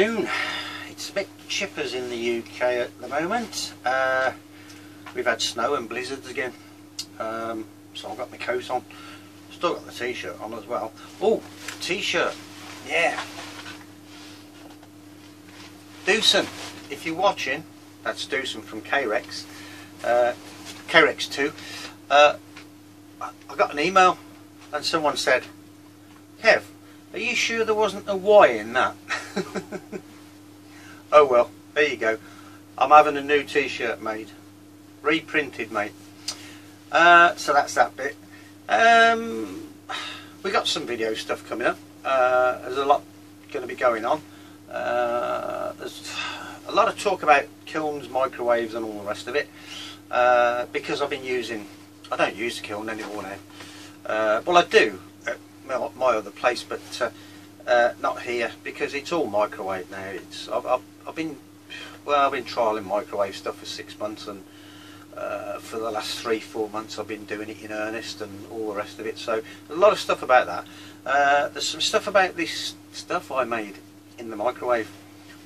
afternoon. It's a bit chippers in the UK at the moment. We've had snow and blizzards again, so I've got my coat on. Still got the t-shirt on as well. Oh, t-shirt, yeah. Doosan, if you're watching, that's Doosan from K-Rex, K-Rex 2. I got an email and someone said, Kev, are you sure there wasn't a Y in that? Oh well, there you go. I'm having a new t-shirt made. Reprinted, mate. So that's that bit. We got some video stuff coming up. There's a lot going to be going on. There's a lot of talk about kilns, microwaves and all the rest of it. Because I've been using... I don't use the kiln anymore now. Well, I do at my other place, but not here, because it's all microwave now. I've been trialling microwave stuff for 6 months, and for the last 3-4 months I've been doing it in earnest and all the rest of it. So there's a lot of stuff about that. There's some stuff about this stuff I made in the microwave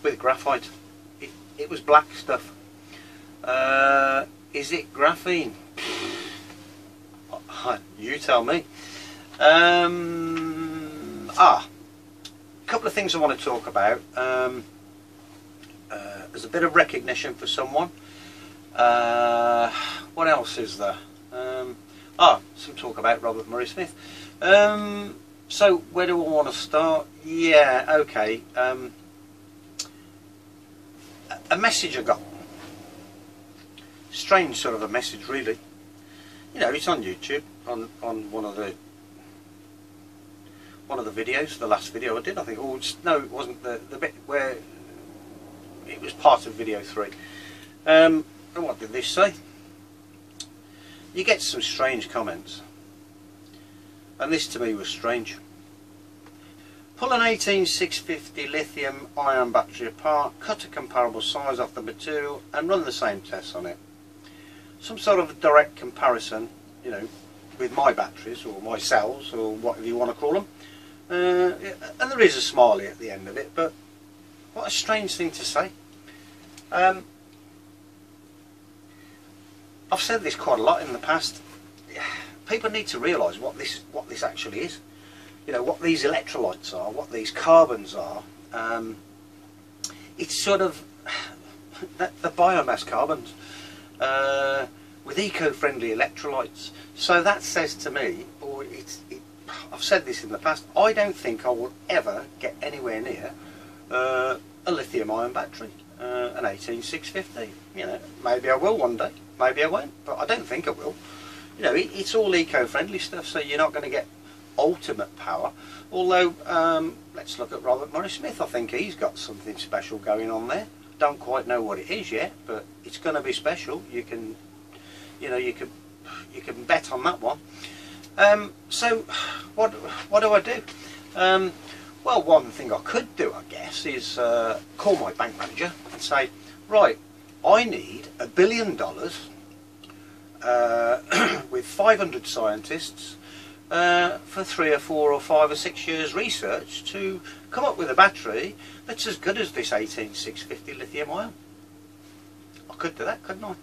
with graphite. It was black stuff. Is it graphene? You tell me. A couple of things I want to talk about. There's a bit of recognition for someone. What else is there? Some talk about Robert Murray Smith. So where do I want to start? Yeah, okay. A message I got. Strange sort of a message, really. You know, it's on YouTube, on one of the videos, the last video I did, I think. Oh, no, it wasn't the bit where it was part of video 3. And what did this say? You get some strange comments, and this to me was strange. Pull an 18650 lithium-ion battery apart, cut a comparable size off the material and run the same tests on it. Some sort of direct comparison, you know, with my batteries or my cells or whatever you want to call them. And there is a smiley at the end of it, but what a strange thing to say. I've said this quite a lot in the past. People need to realise what this actually is. You know, what these electrolytes are, what these carbons are. It's sort of the biomass carbons with eco-friendly electrolytes. So that says to me, or I've said this in the past, I don't think I will ever get anywhere near a lithium-ion battery, an 18650. You know, maybe I will one day, maybe I won't, but I don't think I will. You know, it's all eco-friendly stuff, so you're not going to get ultimate power. Although, let's look at Robert Murray Smith. I think he's got something special going on there. Don't quite know what it is yet, but it's going to be special. You can bet on that one. So what do I do? Well, one thing I could do, I guess, is call my bank manager and say, right, I need $1 billion with 500 scientists for 3 or 4 or 5 or 6 years research to come up with a battery that's as good as this 18650 lithium ion. I could do that, couldn't I? I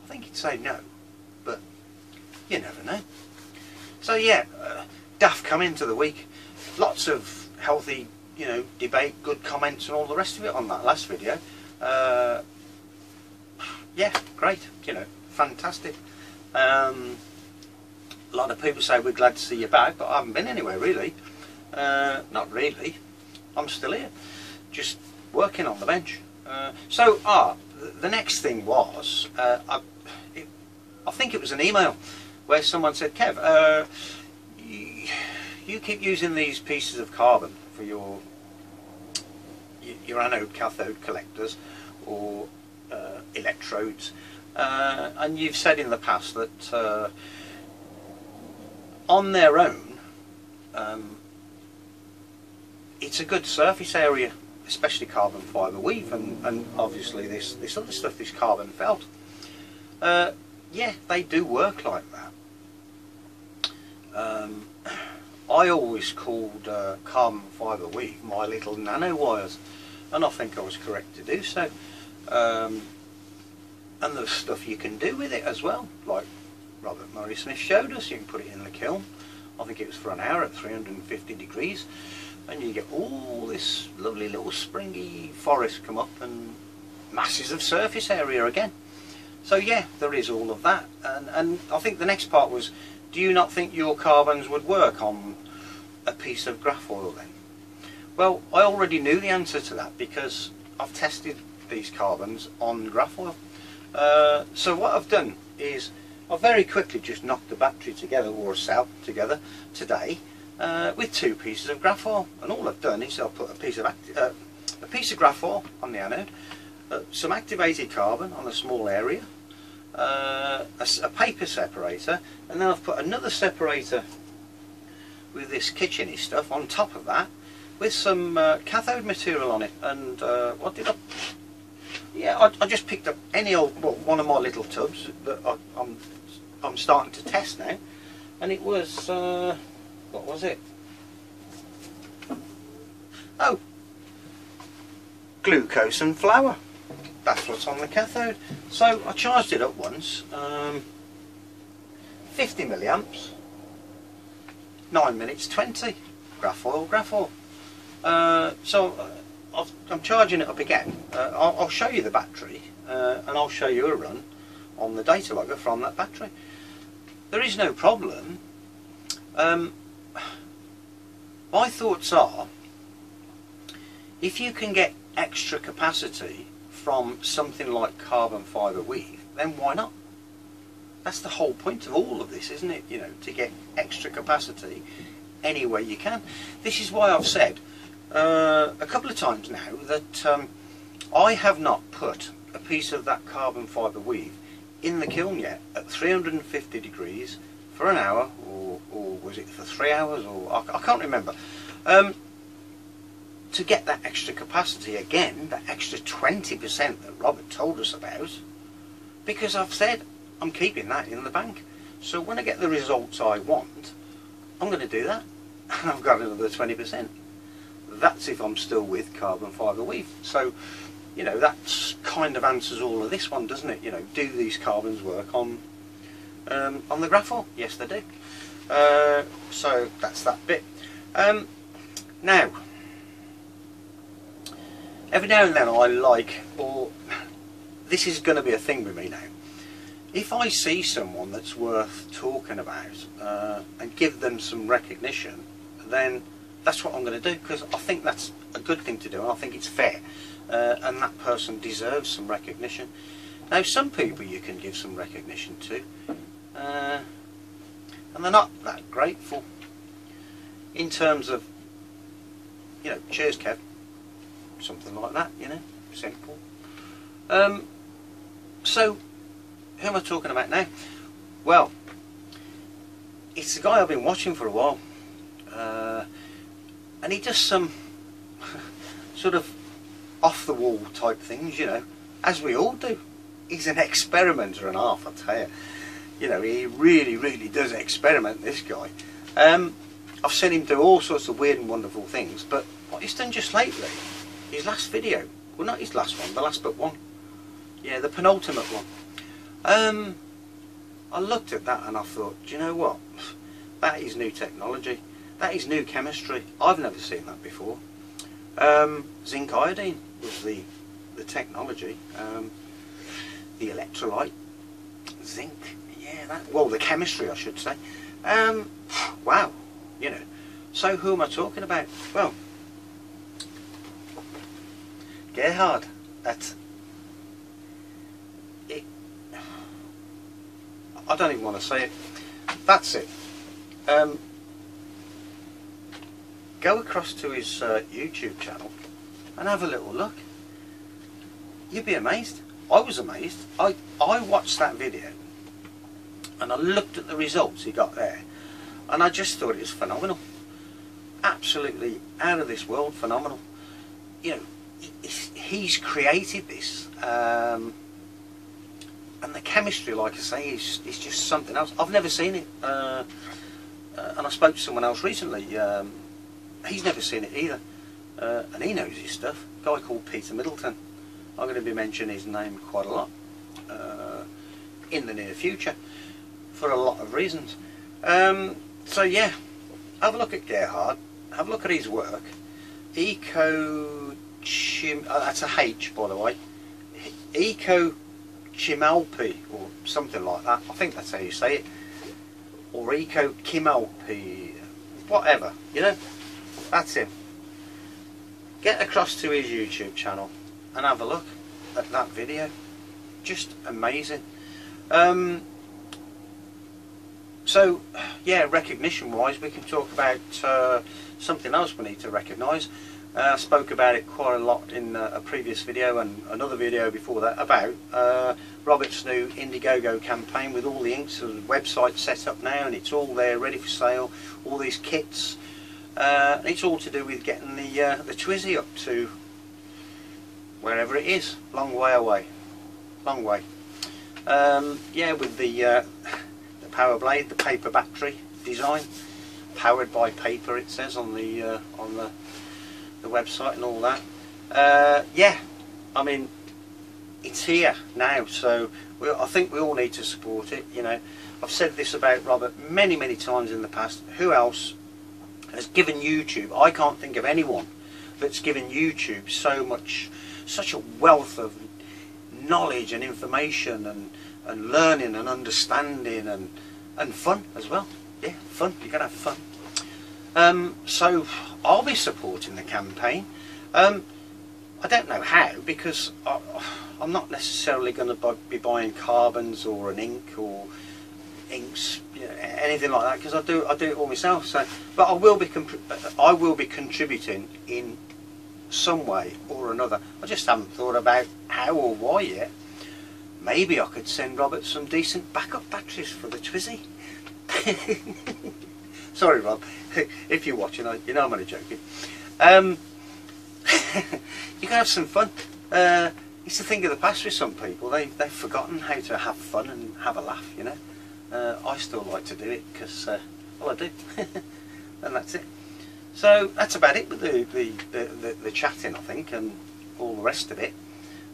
think he'd say no, but you never know. So yeah, daft come into the week. Lots of healthy, you know, debate, good comments and all the rest of it on that last video. Yeah, great, you know, fantastic. A lot of people say we're glad to see you back, but I haven't been anywhere really. Not really. I'm still here, just working on the bench. So the next thing was, I think it was an email where someone said, Kev, you keep using these pieces of carbon for your anode cathode collectors or electrodes, and you've said in the past that on their own it's a good surface area, especially carbon fibre weave and obviously this other stuff, this carbon felt. Yeah, they do work like that. I always called carbon fibre weave my little nano wires, and I think I was correct to do so. And there's stuff you can do with it as well, like Robert Murray Smith showed us. You can put it in the kiln, I think it was for an hour at 350 degrees, and you get all this lovely little springy forest come up and masses of surface area again. So yeah, there is all of that, and I think the next part was, do you not think your carbons would work on a piece of Grafoil then? Well, I already knew the answer to that because I've tested these carbons on Grafoil. So what I've done is I've very quickly just knocked the battery together, or a cell together today, with 2 pieces of Grafoil, and all I've done is I've put a piece of Grafoil on the anode, some activated carbon on a small area, a paper separator, and then I've put another separator with this kitcheny stuff on top of that, with some cathode material on it. And what did I? Yeah, I just picked up any old, well, one of my little tubs that I'm starting to test now, and it was what was it? Oh, glucose and flour. That's what's on the cathode. So I charged it up once, 50 milliamps, 9 minutes 20, Grafoil. So I'm charging it up again. I'll show you the battery, and I'll show you a run on the data logger from that battery. There is no problem. My thoughts are, if you can get extra capacity from something like carbon fibre weave, then why not? That's the whole point of all of this, isn't it? You know, to get extra capacity any way you can. This is why I've said a couple of times now that I have not put a piece of that carbon fibre weave in the kiln yet at 350 degrees for an hour, or was it for 3 hours, or I can't remember, to get that extra capacity again, that extra 20% that Robert told us about, because I've said I'm keeping that in the bank. So when I get the results I want, I'm going to do that, and I've got another 20%. That's if I'm still with carbon fibre weave. So, you know, that kind of answers all of this one, doesn't it? You know, do these carbons work on the Grafoil? Yes, they do. So that's that bit. Now, every now and then I like, or this is going to be a thing with me now, if I see someone that's worth talking about and give them some recognition, then that's what I'm going to do, because I think that's a good thing to do, and I think it's fair, and that person deserves some recognition. Now, some people you can give some recognition to, and they're not that grateful in terms of, you know, cheers Kev, something like that, you know, simple. So who am I talking about now? Well, it's the guy I've been watching for a while, and he does some sort of off the wall type things, you know, as we all do. He's an experimenter and half, I tell you. You know, he really does experiment, this guy. I've seen him do all sorts of weird and wonderful things, but what he's done just lately, his last video, well, not his last one, the last but one, yeah, the penultimate one, I looked at that and I thought, do you know what, that is new technology, that is new chemistry. I've never seen that before. Zinc iodine was the technology, the electrolyte, zinc, yeah, that, well, the chemistry I should say. Wow, you know. So who am I talking about? Well, Gerhart at it. I don't even want to say it. That's it. Go across to his YouTube channel and have a little look. You'd be amazed. I was amazed. I watched that video and I looked at the results he got there, and I just thought it was phenomenal. Absolutely out of this world phenomenal. You know, he's created this, and the chemistry, like I say, is just something else. I've never seen it. and I spoke to someone else recently, he's never seen it either, and he knows his stuff, a guy called Peter Middleton. I'm going to be mentioning his name quite a lot in the near future for a lot of reasons. So yeah, have a look at Gerhart, have a look at his work. That's a H, by the way. Eco-Chimalpi, or something like that. I think that's how you say it. Or Eco-Chimalpi, whatever, you know. That's him. Get across to his YouTube channel and have a look at that video. Just amazing. So yeah, recognition wise, we can talk about something else we need to recognise. I spoke about it quite a lot in a previous video and another video before that about Robert's new Indiegogo campaign with all the inks. The website set up now and it's all there ready for sale, all these kits. It's all to do with getting the Twizy up to wherever it is, long way away, long way. Yeah, with the power blade, the paper battery design, powered by paper, it says on the website and all that. Yeah, I mean, it's here now, so I think we all need to support it. You know, I've said this about Robert many times in the past. Who else has given YouTube? I can't think of anyone that's given YouTube such a wealth of knowledge and information and learning and understanding and fun as well. Yeah, fun. You gotta have fun. So I'll be supporting the campaign. I don't know how, because I'm not necessarily going to be buying carbons or an ink or inks, you know, anything like that, because I do it all myself. So, but I will be contributing in some way or another. I just haven't thought about how or why yet. Maybe I could send Robert some decent backup batteries for the Twizy. Sorry, Rob, if you're watching, you know I'm only joking. You can have some fun. It's a thing of the past with some people. They've forgotten how to have fun and have a laugh, you know. I still like to do it because, well, I do. And that's it. So that's about it with the chatting, I think, and all the rest of it.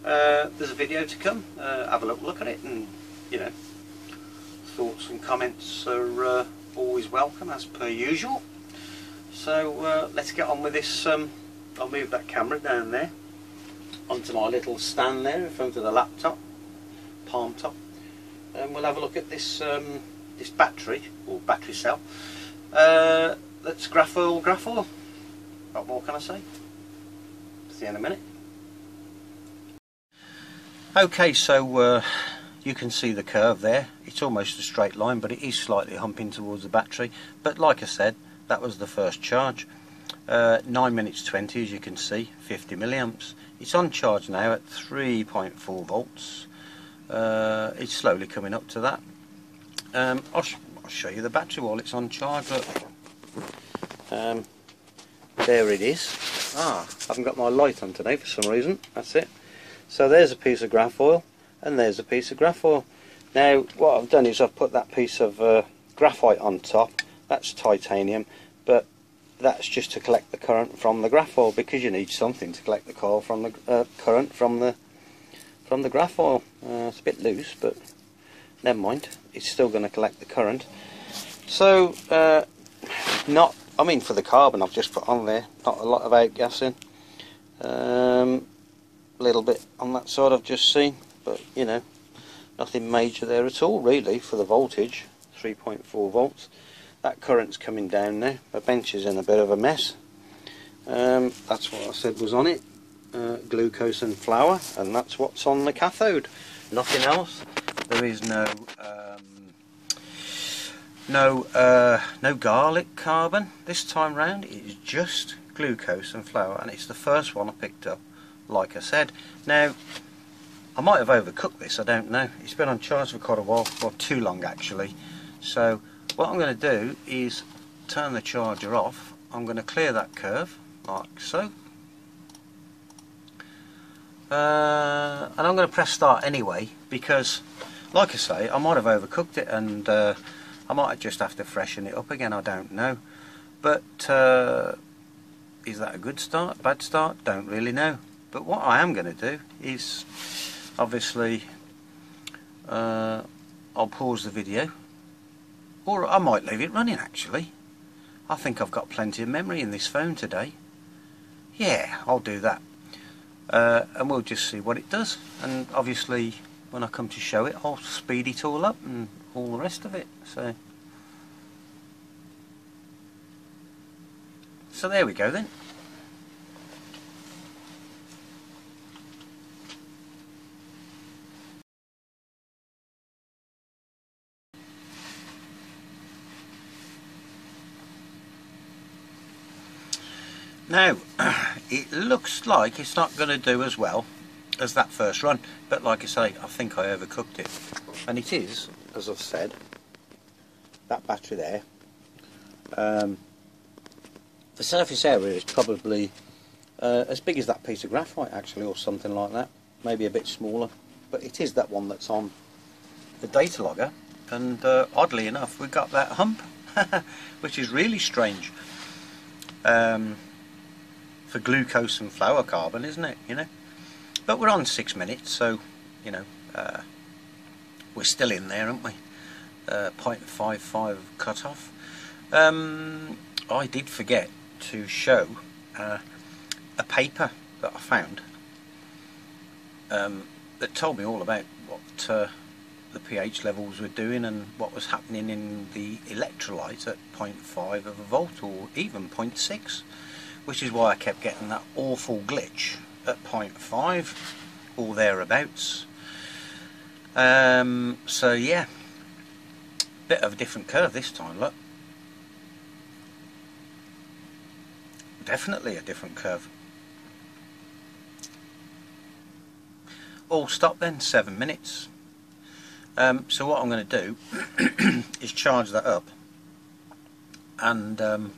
There's a video to come. Have a look at it, and you know, thoughts and comments are always welcome as per usual. So let's get on with this. I'll move that camera down there onto my little stand there in front of the laptop, palm top, and we'll have a look at this this battery or battery cell. That's Grafoil. What more can I say? See you in a minute. Okay, so you can see the curve there. It's almost a straight line, but it is slightly humping towards the battery. But like I said, that was the first charge. 9 minutes 20, as you can see, 50 milliamps. It's on charge now at 3.4 volts. It's slowly coming up to that. I'll show you the battery while it's on charge. Look. There it is. I haven't got my light on today for some reason. That's it. So there's a piece of Grafoil and there's a piece of Grafoil. Now what I've done is I've put that piece of graphite on top. That's titanium, but that's just to collect the current from the Grafoil, because you need something to collect the current from the Grafoil. It's a bit loose, but never mind. It's still going to collect the current. So I mean, for the carbon I've just put on there, not a lot of outgassing. A little bit on that side I've just seen, but you know, nothing major there at all really for the voltage. 3.4 volts. That current's coming down now. The bench is in a bit of a mess. That's what I said was on it. Glucose and flour, and that's what's on the cathode. Nothing else. There is no garlic carbon this time round. It is just glucose and flour, and it's the first one I picked up, like I said. Now I might have overcooked this, I don't know. It's been on charge for quite a while, well, too long actually. So what I'm going to do is turn the charger off. I'm going to clear that curve like so, and I'm going to press start anyway, because like I say, I might have overcooked it and I might just have to freshen it up again, I don't know. But is that a good start, bad start? Don't really know. But what I am going to do is, obviously, I'll pause the video, or I might leave it running actually. I think I've got plenty of memory in this phone today. Yeah, I'll do that. And we'll just see what it does. And obviously, when I come to show it, I'll speed it all up and all the rest of it. So there we go then. Now, it looks like it's not going to do as well as that first run, but like I say, I think I overcooked it. And it is, as I've said, that battery there. The surface area is probably as big as that piece of graphite actually, or something like that, maybe a bit smaller, but it is that one that's on the data logger. And oddly enough, we've got that hump, which is really strange. For glucose and fluorocarbon, isn't it, you know? But we're on 6 minutes, so, you know, we're still in there, aren't we? 0.55 cut off. I did forget to show a paper that I found that told me all about what the pH levels were doing and what was happening in the electrolyte at 0.5 of a volt, or even 0.6. Which is why I kept getting that awful glitch at 0.5 or thereabouts. So yeah, bit of a different curve this time, look. Definitely a different curve. All stop then, 7 minutes. So what I'm going to do is charge that up and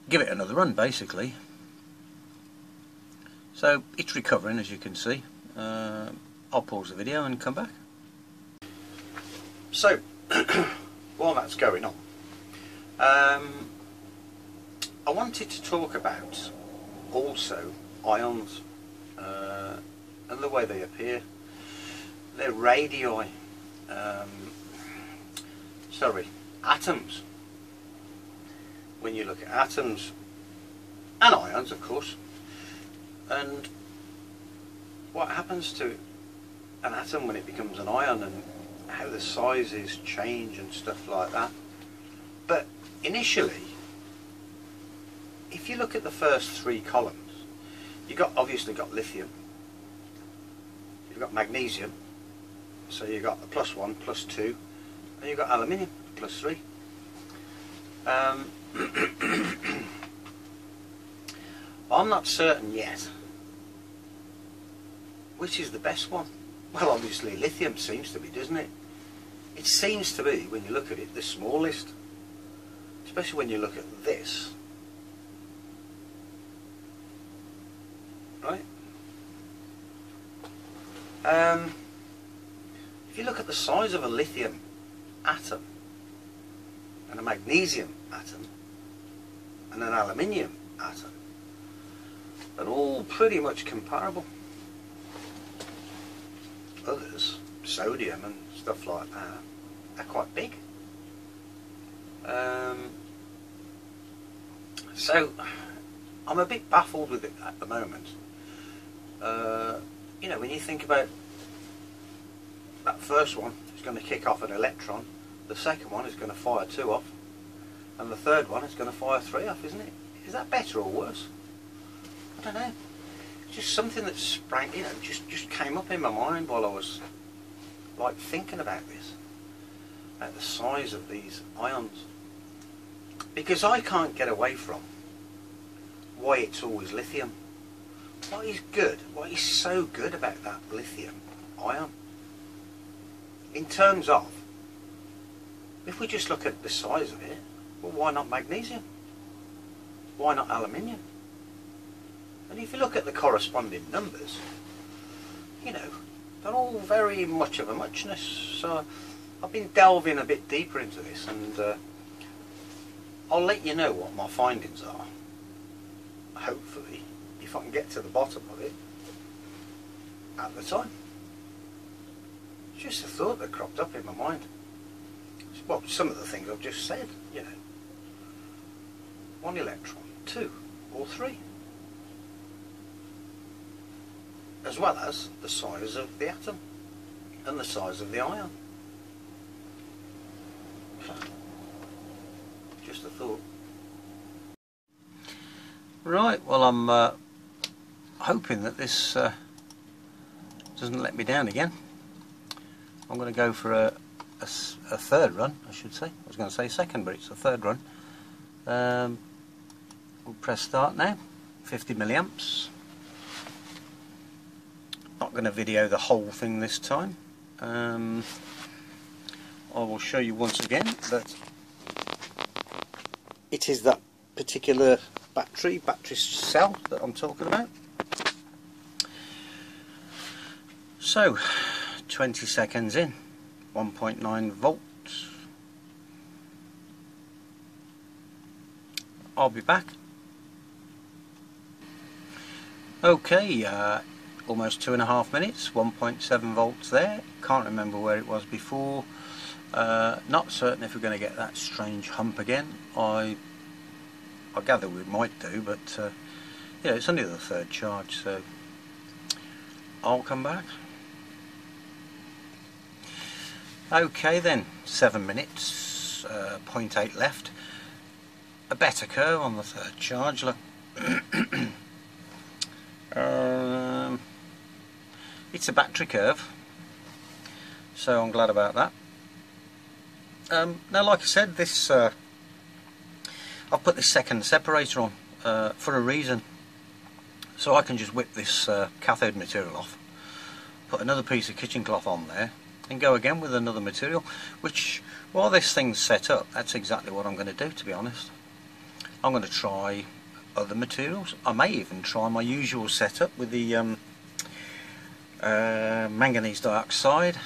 give it another run basically. So it's recovering, as you can see. I'll pause the video and come back. So while that's going on, I wanted to talk about also ions and the way they appear. They're radii, atoms. When you look at atoms and ions, of course, and what happens to an atom when it becomes an ion, and how the sizes change and stuff like that. But initially, if you look at the first 3 columns, you've obviously got lithium, you've got magnesium, so you've got the +1, +2, and you've got aluminium, +3. I'm not certain yet which is the best one. Well, obviously lithium seems to be, doesn't it? It seems to be, when you look at it, the smallest, especially when you look at this, right? If you look at the size of a lithium atom and a magnesium atom and an aluminium atom, they're all pretty much comparable. Others, sodium and stuff like that, are quite big. So I'm a bit baffled with it at the moment. You know, when you think about that first one, it's going to kick off an electron, the second one is going to fire 2 off, and the third one is going to fire 3 off, isn't it? Is that better or worse? I don't know. It's just something that sprang, you know, just came up in my mind while I was like thinking about this, about the size of these ions, because I can't get away from why it's always lithium. What is good? What is so good about that lithium ion? In terms of, if we just look at the size of it, well, why not magnesium? Why not aluminium? And if you look at the corresponding numbers, you know, they're all very much of a muchness. So I've been delving a bit deeper into this, and I'll let you know what my findings are, hopefully, if I can get to the bottom of it at the time. It's just a thought that cropped up in my mind. Well, some of the things I've just said, you know. 1 electron, 2 or 3. As well as the size of the atom and the size of the ion. Just a thought. Right, well, I'm hoping that this doesn't let me down again. I'm going to go for a third run, I should say. I was going to say second, but it's a third run. We'll press start now. 50 milliamps. Not going to video the whole thing this time. I will show you once again that it is that particular battery cell that I'm talking about. So 20 seconds in, 1.9 volts. I'll be back. Okay, almost 2.5 minutes, 1.7 volts there. Can't remember where it was before. Not certain if we're going to get that strange hump again. I gather we might do, but yeah, it's only the third charge, so I'll come back. Okay then, 7 minutes, 0.8 left. A better curve on the third charge, look. It's a battery curve, so I'm glad about that. Now, like I said, this I've put this second separator on for a reason, so I can just whip this cathode material off, put another piece of kitchen cloth on there, and go again with another material, which, while this thing's set up, that's exactly what I'm going to do, to be honest. I'm going to try other materials. I may even try my usual setup with the manganese dioxide,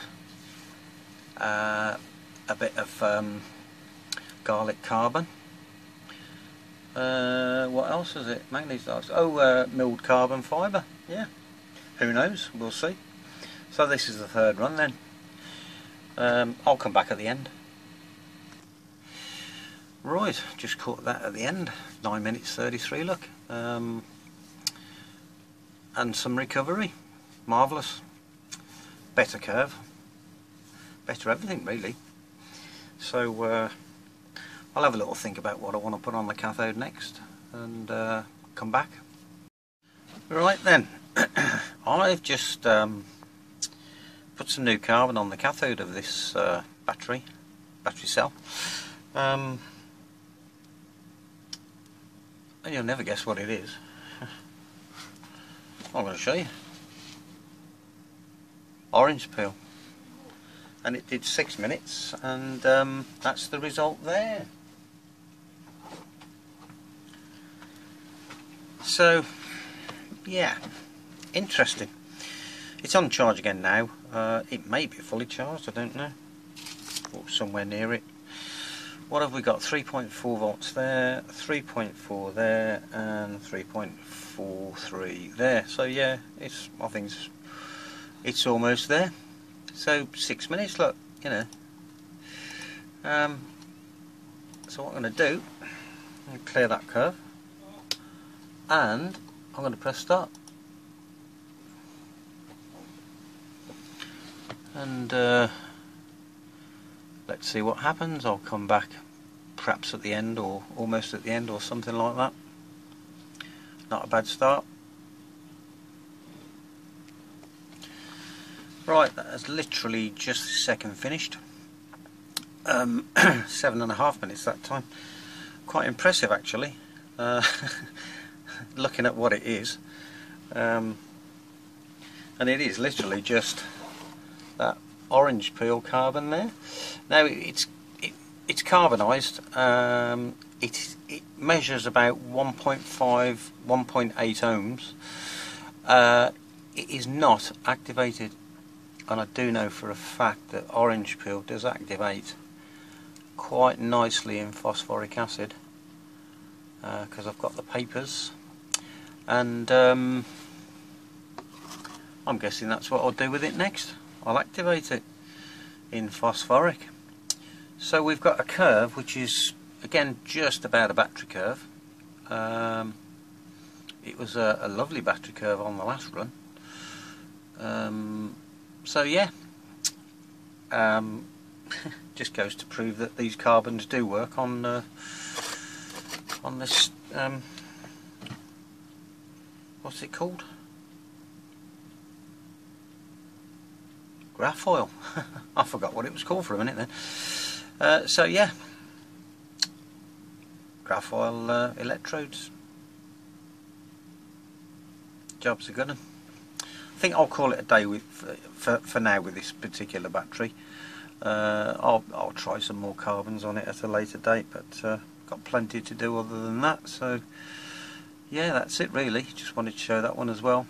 a bit of garlic carbon, what else is it? Manganese dioxide, oh, milled carbon fibre, yeah, who knows, we'll see. So this is the third run then. I'll come back at the end. Right, just caught that at the end, 9 minutes 33, look, and some recovery, marvellous, better curve, better everything really. So I'll have a little think about what I want to put on the cathode next, and come back. Right then, I've just put some new carbon on the cathode of this battery cell. And you'll never guess what it is. I'm going to show you. Orange peel. And it did 6 minutes, and that's the result there. So, yeah, interesting. It's on charge again now. It may be fully charged, I don't know, or somewhere near it. What have we got? 3.4 volts there, 3.4 there, and 3.43 there. So yeah, I think it's almost there. So 6 minutes, look, you know. So what I'm going to do, I'm going to clear that curve, and I'm going to press start. And let's see what happens. I'll come back perhaps at the end, or almost at the end, or something like that. Not a bad start. Right, that is literally just a second finished. 7.5 minutes that time. Quite impressive actually, looking at what it is. And it is literally just that orange peel carbon there. Now it's carbonised. It measures about 1.5, 1.8 ohms. It is not activated. and I do know for a fact that orange peel does activate quite nicely in phosphoric acid, because I've got the papers, and I'm guessing that's what I'll do with it next. I'll activate it in phosphoric. So we've got a curve which is again just about a battery curve. It was a lovely battery curve on the last run. So yeah, just goes to prove that these carbons do work on this, what's it called? Grafoil. I forgot what it was called for a minute then. So yeah, Graphite electrodes. Job's a good one. I think I'll call it a day with for now with this particular battery. I'll try some more carbons on it at a later date, but got plenty to do other than that. So yeah, that's it really. Just wanted to show that one as well.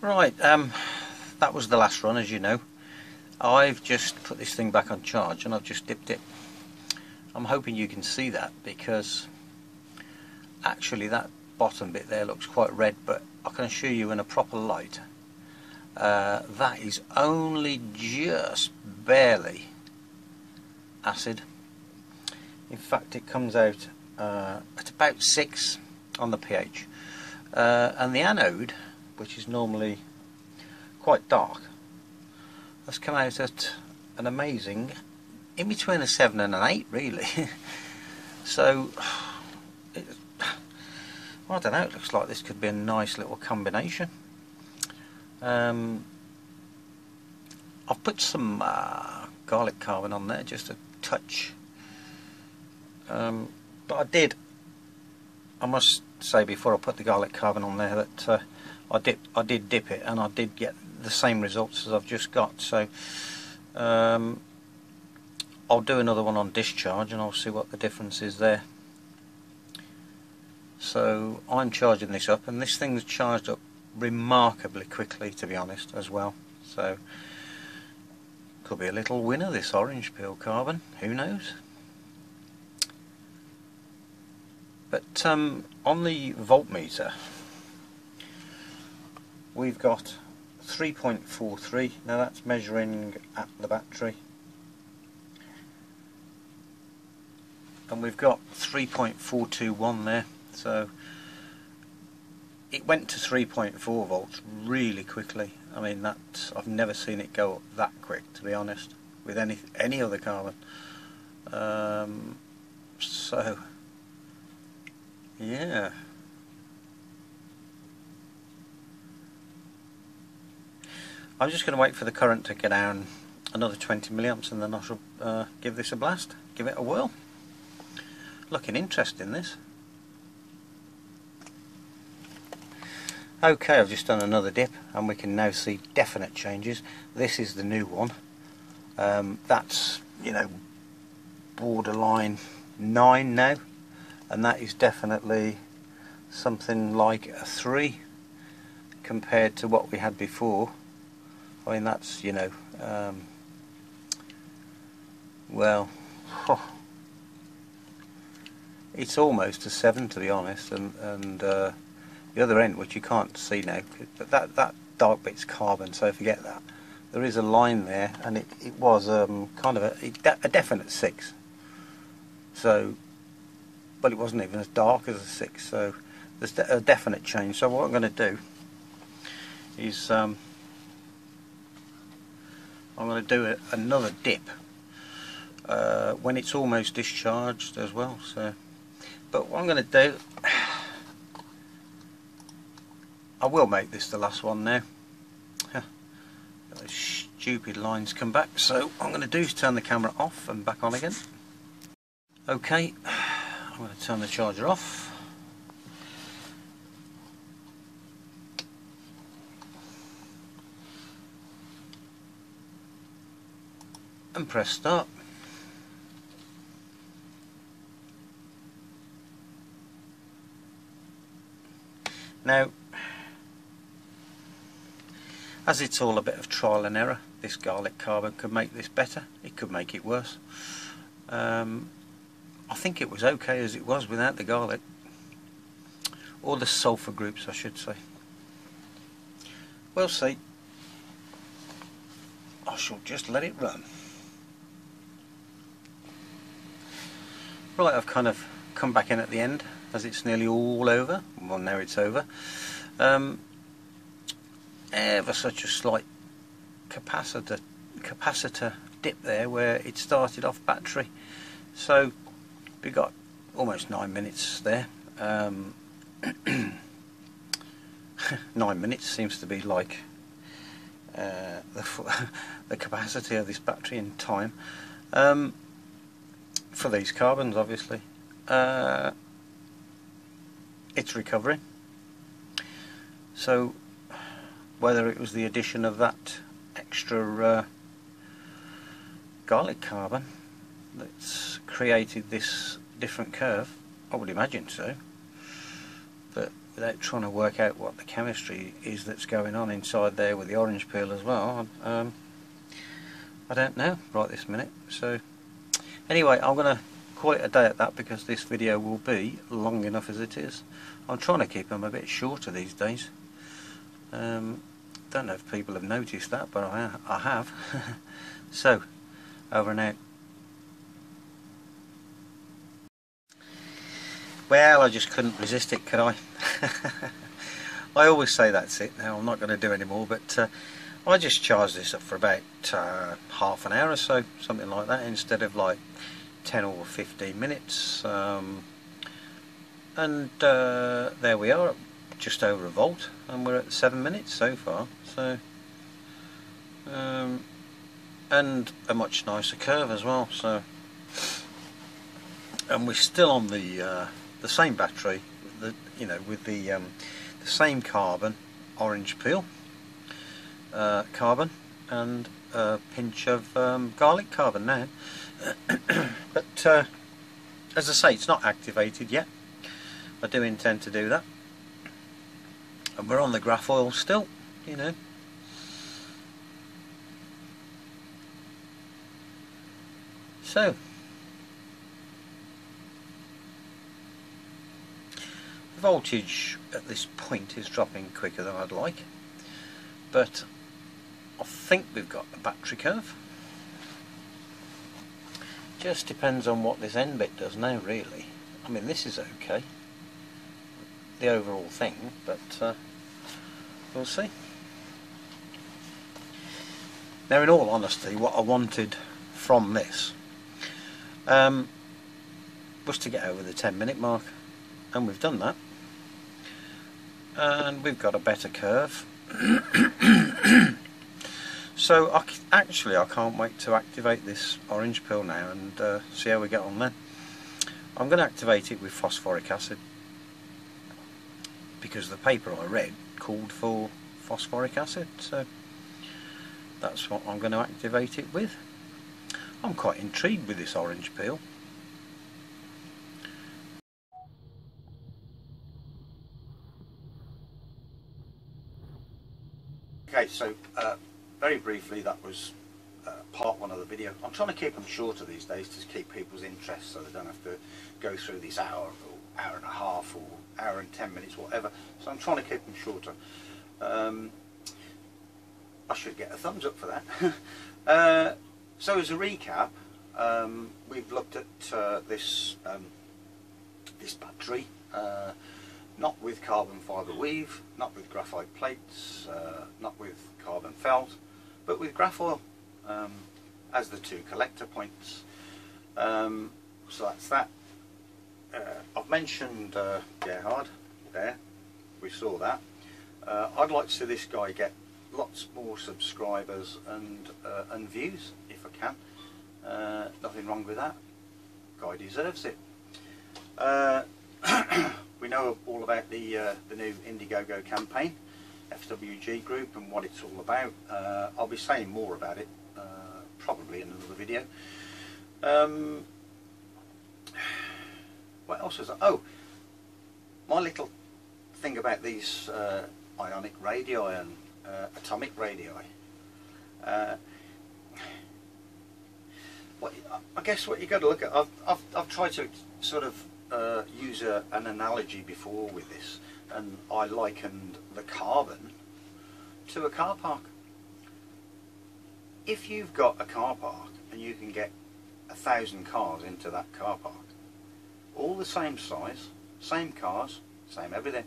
Right, that was the last run, as you know. I've just put this thing back on charge and I've just dipped it. I'm hoping you can see that, because actually that bottom bit there looks quite red, but I can assure you in a proper light that is only just barely acid. In fact, it comes out at about 6 on the pH, and the anode, which is normally quite dark, has come out at an amazing in between a 7 and an 8 really. So I don't know, it looks like this could be a nice little combination. I've put some garlic carbon on there, just a touch, but I must say before I put the garlic carbon on there that I did dip it, and I did get the same results as I've just got. So I'll do another one on discharge and I'll see what the difference is there. So I'm charging this up, and this thing's charged up remarkably quickly, to be honest, as well. So could be a little winner, this orange peel carbon, who knows. But on the voltmeter we've got 3.43. now that's measuring at the battery, and we've got 3.421 there. So it went to 3.4 volts really quickly. I mean, I've never seen it go up that quick, to be honest, with any other carbon. So yeah, I'm just going to wait for the current to get down another 20 milliamps, and then I shall give this a blast, give it a whirl. Looking interesting, this. Okay, I've just done another dip and we can now see definite changes. This is the new one. That's, you know, borderline 9 now, and that is definitely something like a 3 compared to what we had before. I mean, that's, you know, well, it's almost a 7, to be honest, and the other end, which you can't see now, but that dark bit's carbon, so forget that. There is a line there, and it was kind of a definite 6. So, but it wasn't even as dark as a 6, so there's a definite change. So what I'm going to do is I'm going to do another dip when it's almost discharged as well. So, but what I'm going to do, I will make this the last one now. Those stupid lines come back, so what I'm going to do is turn the camera off and back on again. Okay, I'm going to turn the charger off. And press start. Now, as it's all a bit of trial and error, this garlic carbon could make this better, it could make it worse. I think it was okay as it was without the garlic, or the sulphur groups I should say. We'll see. I shall just let it run. Right, I've kind of come back in at the end as it's nearly all over. Well, now it's over. Ever such a slight capacitor dip there where it started off battery. So we got almost 9 minutes there. 9 minutes seems to be like the capacity of this battery in time. For these carbons, obviously. It's recovering. So whether it was the addition of that extra garlic carbon that's created this different curve, I would imagine so, but without trying to work out what the chemistry is that's going on inside there with the orange peel as well, I don't know right this minute. So anyway, I'm going to call it a day at that because this video will be long enough as it is. I'm trying to keep them a bit shorter these days. Don't know if people have noticed that, but I have. So, over and out. Well, I just couldn't resist it, could I? I always say that's it now, I'm not going to do any more, but I just charged this up for about half an hour or so, something like that, instead of like 10 or 15 minutes. And there we are, just over a volt, and we're at 7 minutes so far. So, and a much nicer curve as well. So, and we're still on the same battery, with the same carbon, orange peel carbon, and a pinch of garlic carbon now. But as I say, it's not activated yet. I do intend to do that. And we're on the Grafoil still, So, the voltage at this point is dropping quicker than I'd like, but I think we've got the battery curve. Just depends on what this end bit does now, really. I mean, this is okay, the overall thing, but we'll see. Now, in all honesty, what I wanted from this was to get over the 10-minute mark, and we've done that, and we've got a better curve. So actually I can't wait to activate this orange peel now and see how we get on then. I'm going to activate it with phosphoric acid because the paper I read called for phosphoric acid, so that's what I'm going to activate it with. I'm quite intrigued with this orange peel. Okay, so very briefly, that was part one of the video. I'm trying to keep them shorter these days to keep people's interest, so they don't have to go through this hour or hour and a half or hour and 10 minutes, whatever. So I'm trying to keep them shorter. I should get a thumbs up for that. So as a recap, we've looked at this battery, not with carbon fibre weave, not with graphite plates, not with carbon felt, but with Grafoil as the two collector points. So that's that. I've mentioned Gerhart there, we saw that. I'd like to see this guy get lots more subscribers and views if I can. Nothing wrong with that. Guy deserves it. We know all about the new Indiegogo campaign, FWG group, and what it's all about. I'll be saying more about it probably in another video. What else is that? Oh, my little thing about these ionic radii and atomic radii. I guess what you've got to look at, I've tried to sort of use an analogy before with this, and I likened the carbon to a car park. If you've got a car park and you can get 1,000 cars into that car park, all the same size, same cars, same everything,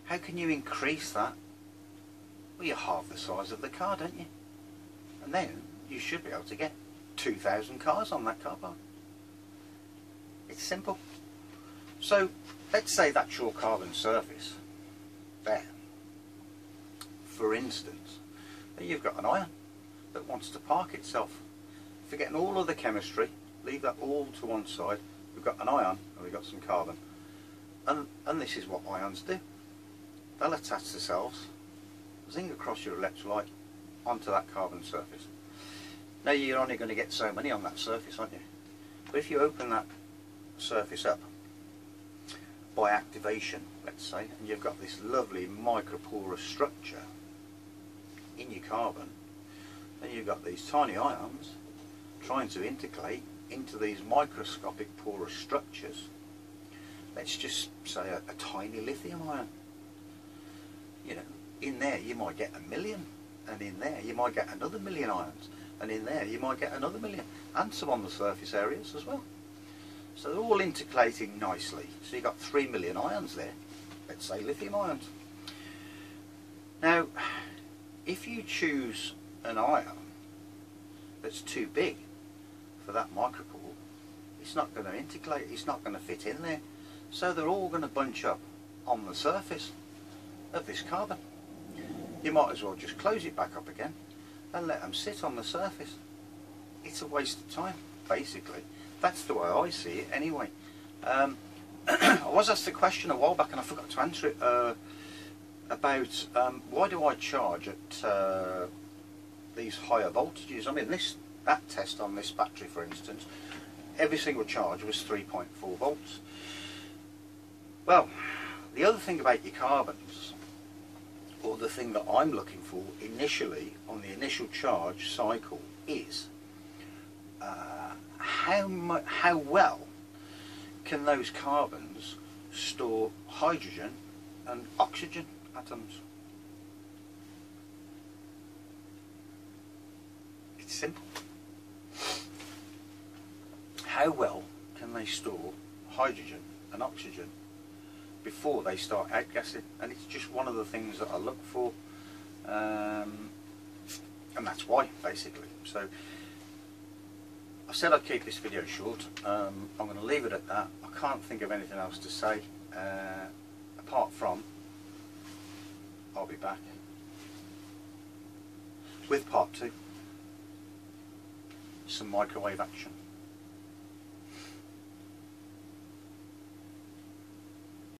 how can you increase that? Well, you're half the size of the car, don't you? And then you should be able to get 2,000 cars on that car park. It's simple. So let's say that's your carbon surface there. For instance, you've got an ion that wants to park itself. Forgetting all of the chemistry, leave that all to one side. We've got an ion and we've got some carbon. And this is what ions do. They'll attach themselves, zing across your electrolyte onto that carbon surface. Now you're only going to get so many on that surface, aren't you? But if you open that surface up by activation, let's say, and you've got this lovely microporous structure in your carbon, then you've got these tiny ions trying to integrate into these microscopic porous structures. Let's just say a tiny lithium ion. You know, in there you might get 1 million, and in there you might get another 1 million ions, and in there you might get another 1 million, and some on the surface areas as well. So they're all integrating nicely. So you've got 3 million ions there, let's say lithium ions. Now, if you choose an ion that's too big for that micropore, it's not going to integrate, it's not going to fit in there. So they're all going to bunch up on the surface of this carbon. You might as well just close it back up again and let them sit on the surface. It's a waste of time, basically. That's the way I see it anyway. I was asked a question a while back and I forgot to answer it about why do I charge at these higher voltages. I mean, that test on this battery, for instance, every single charge was 3.4 volts. Well, the other thing about your carbons, or the thing that I'm looking for initially on the initial charge cycle, is how well can those carbons store hydrogen and oxygen atoms. It's simple. How well can they store hydrogen and oxygen before they start outgassing? And it's just one of the things that I look for, and that's why, basically. So I said I'd keep this video short. I'm going to leave it at that. I can't think of anything else to say apart from I'll be back with part 2, some microwave action.